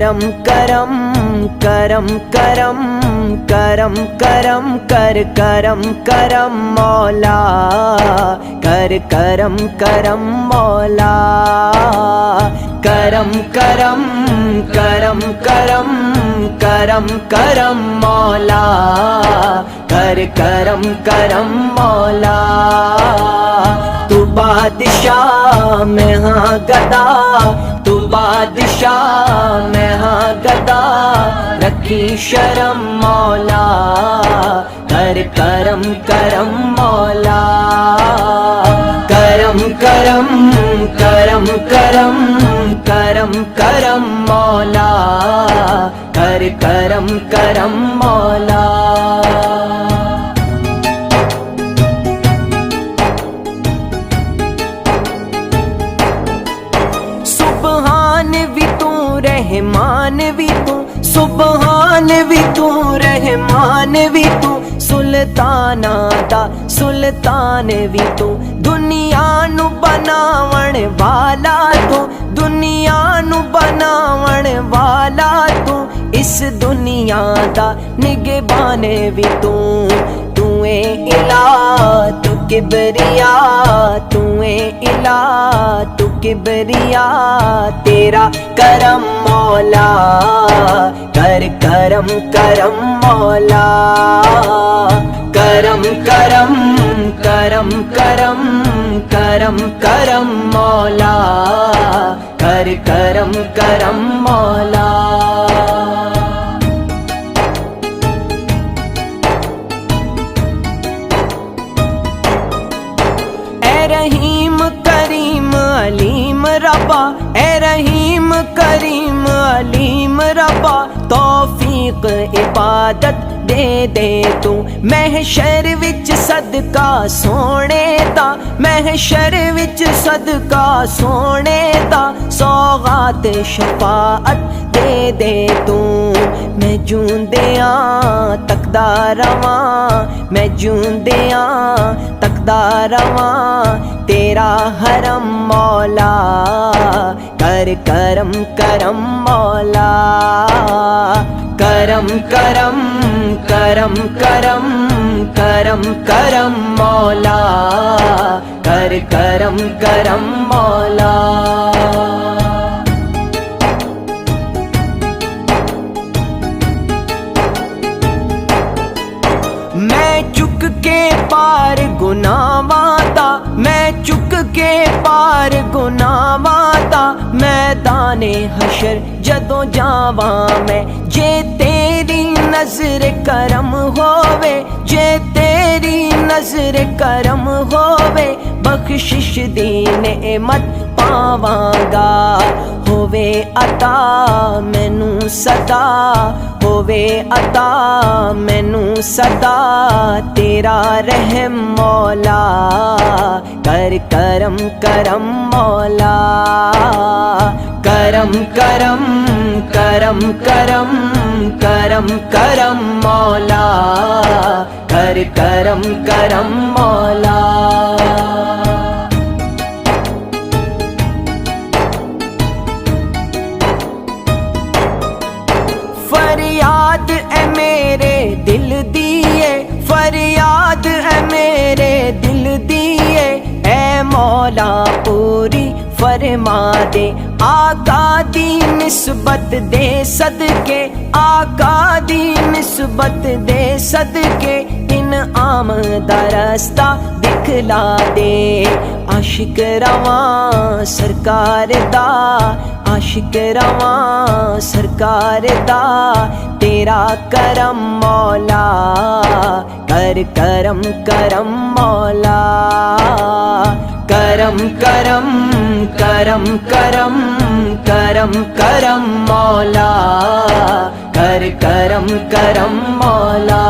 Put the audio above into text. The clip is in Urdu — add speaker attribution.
Speaker 1: کرم کرم کرم کرم کرم کرم کر کرم کرم مولا کر کرم کرم مولا کرم کرم کرم کرم کرم کرم مولا کر کرم کرم مولا تو بادشاہ میں ہاں گدا تو بادشاہ میں ہاں گدا رکھی شرم مولا کر کرم کرم مولا کرم کرم کرم کرم کرم کرم مولا کر کرم کرم مولا سبحان بھی تو رحمان بھی تو سبحان بھی تو رحمان بھی تو سلطان دا سلطان بھی تو دنیا نو بناون والا تو دنیا نو بناون والا تو اس دنیا دا نگہبان بھی تو اے الہ تو کبریا تو اے الہ تو کبریا تیرا کرم مولا کر کرم کرم مولا کرم کرم کرم کرم کرم کرم مولا کر کرم کرم مولا رحیم کریم علیم ربا اے رحیم کریم علیم ربا توفیق عبادت دے دے تو محشر وچ صدقہ سونے دا محشر وچ صدقہ سونے دا سوغات شفاعت دے دے تو میں جوندیاں تکدا رواں میں جوندیاں تکدا رواں تیرا حرم مولا کر کرم کرم مولا کرم کرم کرم کرم کرم کرم مولا کر کرم کرم مولا میں چک کے پار گناہاں دا میں چک کے پار گناہاں دا میدان حشر جدوں جاواں میں جے تیری نظر کرم ہووے جے تیری نظر کرم ہووے بخشش دی نعمت پاواں گا ہووے عطا مینوں صدا ہووے عطا مینوں صدا تیرا رحم مولا کر کرم کرم مولا کرم کرم کرم کرم کرم کرم مولا کر کرم کرم مولا فریاد اے میرے دل دیے فریاد اے میرے دل دیے اے مولا پوری فرما دے آقا دی نسبت دے صدقے آقا دی نسبت دے صدقے انعام دا رستہ دکھلا دے عاشق رواں سرکار دا عاشق رواں سرکار دا تیرا کرم مولا کر کرم کرم مولا کرم کرم کرم کرم کرم کرم مولا کر کرم کرم مولا